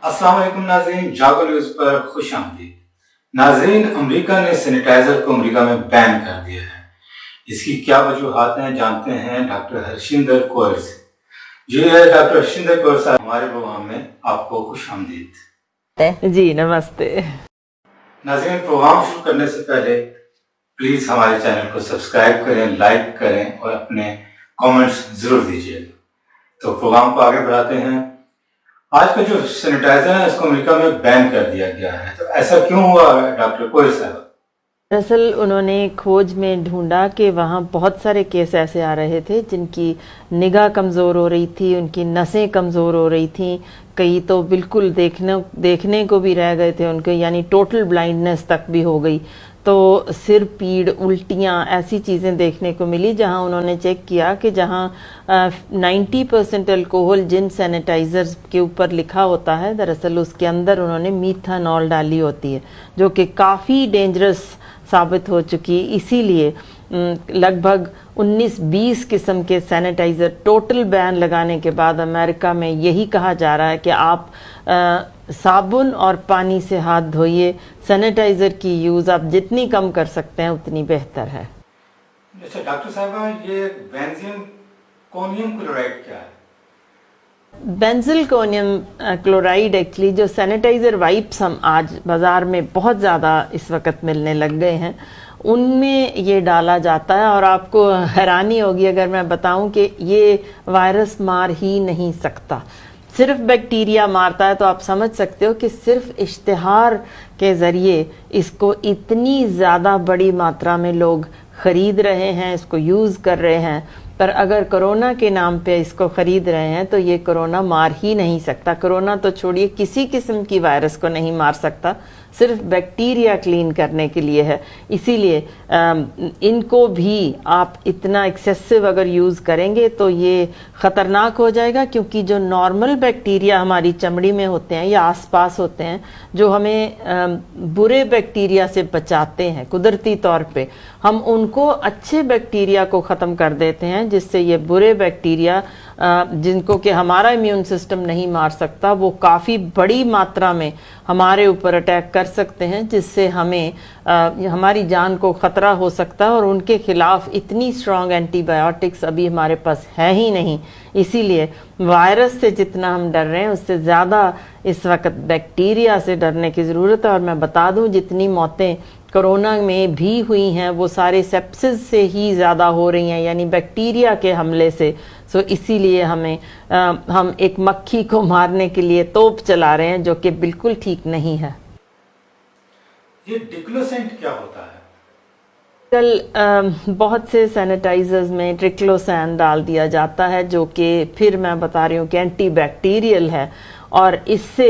अस्सलाम वालेकुम नाज़रीन, जागो न्यूज़ पर खुश आमदीद। नाज़रीन, अमेरिका ने सैनिटाइजर को अमेरिका में बैन कर दिया है। इसकी क्या वजूहात हैं, जानते हैं डॉक्टर हरशिंदर कौर से। जी है डॉक्टर हरशिंदर कौर साहब, हमारे प्रोग्राम में आपको खुश आमदीद। जी नमस्ते। नाज़रीन, प्रोग्राम शुरू करने से पहले प्लीज़ हमारे चैनल को सब्सक्राइब करें, लाइक करें और अपने कमेंट्स ज़रूर दीजिएगा। तो प्रोग्राम को आगे बढ़ाते हैं। आज का जो सैनिटाइजर है इसको अमेरिका में बैन कर दिया गया है, तो ऐसा क्यों हुआ डॉक्टर कौर साहब? दरअसल उन्होंने खोज में ढूंढा कि वहाँ बहुत सारे केस ऐसे आ रहे थे जिनकी निगाह कमज़ोर हो रही थी, उनकी नसें कमज़ोर हो रही थी, कई तो बिल्कुल देखने को भी रह गए थे उनके, यानी टोटल ब्लाइंडनेस तक भी हो गई। तो सिर पीड़, उल्टियाँ, ऐसी चीज़ें देखने को मिली जहां उन्होंने चेक किया कि जहां 90% अल्कोहल जिन सैनिटाइजर्स के ऊपर लिखा होता है, दरअसल उसके अंदर उन्होंने मीथानॉल डाली होती है जो कि काफ़ी डेंजरस साबित हो चुकी है। इसीलिए लगभग 19-20 किस्म के सैनिटाइज़र टोटल बैन लगाने के बाद अमेरिका में यही कहा जा रहा है कि आप साबुन और पानी से हाथ धोइए। सैनिटाइज़र की यूज़ आप जितनी कम कर सकते हैं उतनी बेहतर है। अच्छा डॉक्टर साहब, ये बेंजीन क्लोराइड क्या है? बेंजिलकोनियम क्लोराइड एक्चुअली जो सैनिटाइज़र वाइप्स हम आज बाज़ार में बहुत ज़्यादा इस वक्त मिलने लग गए हैं, उनमें ये डाला जाता है। और आपको हैरानी होगी अगर मैं बताऊं कि ये वायरस मार ही नहीं सकता, सिर्फ बैक्टीरिया मारता है। तो आप समझ सकते हो कि सिर्फ इश्तिहार के ज़रिए इसको इतनी ज़्यादा बड़ी मात्रा में लोग ख़रीद रहे हैं, इसको यूज़ कर रहे हैं। पर अगर कोरोना के नाम पे इसको ख़रीद रहे हैं तो ये कोरोना मार ही नहीं सकता। कोरोना तो छोड़िए, किसी किस्म की वायरस को नहीं मार सकता, सिर्फ बैक्टीरिया क्लीन करने के लिए है। इसीलिए इनको भी आप इतना एक्सेसिव अगर यूज़ करेंगे तो ये ख़तरनाक हो जाएगा, क्योंकि जो नॉर्मल बैक्टीरिया हमारी चमड़ी में होते हैं या आसपास होते हैं, जो हमें बुरे बैक्टीरिया से बचाते हैं कुदरती तौर पे, हम उनको अच्छे बैक्टीरिया को ख़त्म कर देते हैं, जिससे ये बुरे बैक्टीरिया जिनको कि हमारा इम्यून सिस्टम नहीं मार सकता, वो काफ़ी बड़ी मात्रा में हमारे ऊपर अटैक कर सकते हैं, जिससे हमें हमारी जान को ख़तरा हो सकता है। और उनके ख़िलाफ़ इतनी स्ट्रॉन्ग एंटीबायोटिक्स अभी हमारे पास है ही नहीं। इसीलिए वायरस से जितना हम डर रहे हैं उससे ज़्यादा इस वक्त बैक्टीरिया से डरने की ज़रूरत है। और मैं बता दूं, जितनी मौतें कोरोना में भी हुई हैं वो सारे सेप्सिस से ही ज़्यादा हो रही हैं, यानी बैक्टीरिया के हमले से। सो इसीलिए हम एक मक्खी को मारने के लिए तोप चला रहे हैं, जो कि बिल्कुल ठीक नहीं है। ये डिक्लोसेंट क्या होता है? कल बहुत से सैनिटाइजर्स में ट्रिक्लोसैन डाल दिया जाता है, जो कि फिर मैं बता रही हूँ कि एंटीबैक्टीरियल है। और इससे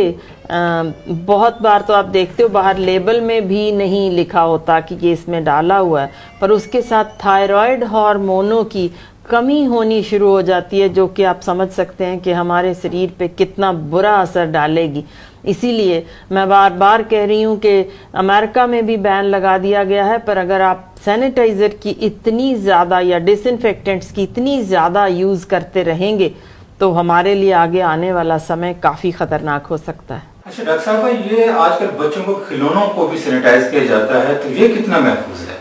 बहुत बार तो आप देखते हो बाहर लेबल में भी नहीं लिखा होता कि ये इसमें डाला हुआ है, पर उसके साथ थायराइड हार्मोनों की कमी होनी शुरू हो जाती है, जो कि आप समझ सकते हैं कि हमारे शरीर पे कितना बुरा असर डालेगी। इसीलिए मैं बार बार कह रही हूँ कि अमेरिका में भी बैन लगा दिया गया है, पर अगर आप सैनिटाइज़र की इतनी ज़्यादा या डिसइंफेक्टेंट्स की इतनी ज़्यादा यूज़ करते रहेंगे तो हमारे लिए आगे आने वाला समय काफ़ी ख़तरनाक हो सकता है। अच्छा डॉक्टर साहब, ये आजकल बच्चों को खिलौनों को भी सैनिटाइज किया जाता है, तो ये कितना महफूज है?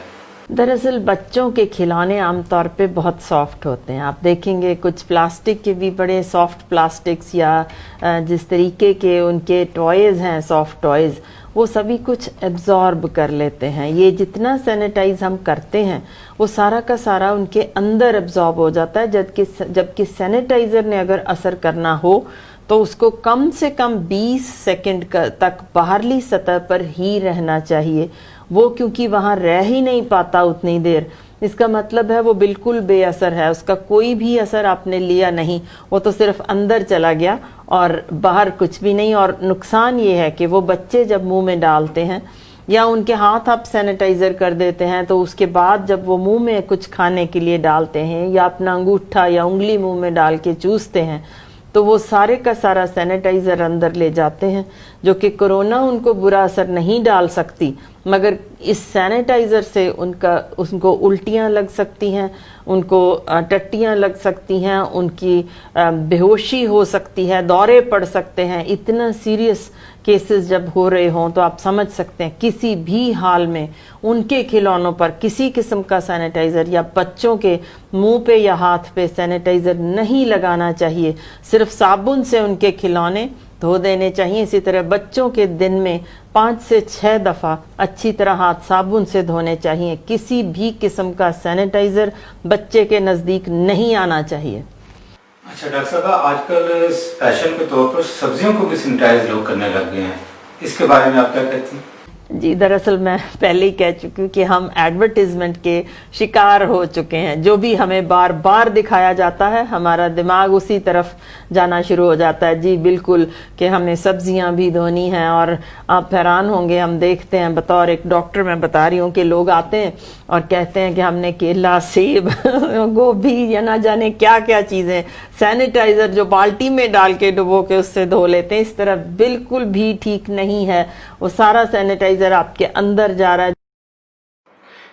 दरअसल बच्चों के खिलौने आमतौर पे बहुत सॉफ्ट होते हैं। आप देखेंगे कुछ प्लास्टिक के भी बड़े सॉफ्ट प्लास्टिक्स, या जिस तरीके के उनके टॉयज़ हैं, सॉफ्ट टॉयज़, वो सभी कुछ एब्जॉर्ब कर लेते हैं। ये जितना सैनिटाइज हम करते हैं वो सारा का सारा उनके अंदर एब्जॉर्ब हो जाता है। जबकि सैनिटाइज़र ने अगर असर करना हो तो उसको कम से कम 20 सेकंड तक बाहरली सतह पर ही रहना चाहिए। वो क्योंकि वहाँ रह ही नहीं पाता उतनी देर, इसका मतलब है वो बिल्कुल बेअसर है, उसका कोई भी असर आपने लिया नहीं, वो तो सिर्फ अंदर चला गया और बाहर कुछ भी नहीं। और नुकसान ये है कि वो बच्चे जब मुंह में डालते हैं या उनके हाथ आप सैनिटाइज़र कर देते हैं, तो उसके बाद जब वो मुंह में कुछ खाने के लिए डालते हैं या अपना अंगूठा या उंगली मुंह में डाल के चूसते हैं, तो वो सारे का सारा सैनिटाइज़र अंदर ले जाते हैं, जो कि कोरोना उनको बुरा असर नहीं डाल सकती मगर इस सैनिटाइज़र से उनको उल्टियाँ लग सकती हैं, उनको टट्टियाँ लग सकती हैं, उनकी बेहोशी हो सकती है, दौरे पड़ सकते हैं। इतना सीरियस केसेस जब हो रहे हों तो आप समझ सकते हैं किसी भी हाल में उनके खिलौनों पर किसी किस्म का सैनिटाइज़र या बच्चों के मुंह पे या हाथ पे सैनिटाइज़र नहीं लगाना चाहिए। सिर्फ साबुन से उनके खिलौने धो देने चाहिए। इसी तरह बच्चों के दिन में 5 से 6 दफ़ा अच्छी तरह हाथ साबुन से धोने चाहिए। किसी भी किस्म का सैनिटाइज़र बच्चे के नज़दीक नहीं आना चाहिए। अच्छा डॉक्टर साहब, आजकल फैशन के तौर पर सब्जियों को भी सैनिटाइज लोग करने लग गए हैं, इसके बारे में आप क्या कहती हैं? जी, दरअसल मैं पहले ही कह चुकी हूँ कि हम एडवर्टीजमेंट के शिकार हो चुके हैं। जो भी हमें बार बार दिखाया जाता है हमारा दिमाग उसी तरफ जाना शुरू हो जाता है। जी बिल्कुल, कि हमें सब्जियां भी धोनी हैं। और आप हैरान होंगे, हम देखते हैं, बतौर एक डॉक्टर मैं बता रही हूँ कि लोग आते हैं और कहते हैं कि हमने केला, सेब, गोभी या ना जाने क्या क्या चीज़ें सैनिटाइज़र जो बाल्टी में डाल के डुबो के उससे धो लेते हैं। इस तरह बिल्कुल भी ठीक नहीं है। वो सारा सैनिटाइज़र आपके अंदर जा रहा है।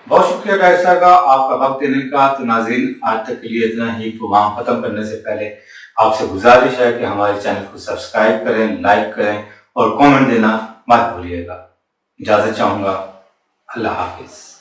बहुत शुक्रिया डॉक्टर साहब का आपका वक्त देने का। तो नाज़रीन, आज तक के लिए इतना ही। प्रोग्राम खत्म करने से पहले आपसे गुजारिश है कि हमारे चैनल को सब्सक्राइब करें, लाइक करें और कमेंट देना मत भूलिएगा। इजाजत चाहूंगा। अल्लाह हाफिज।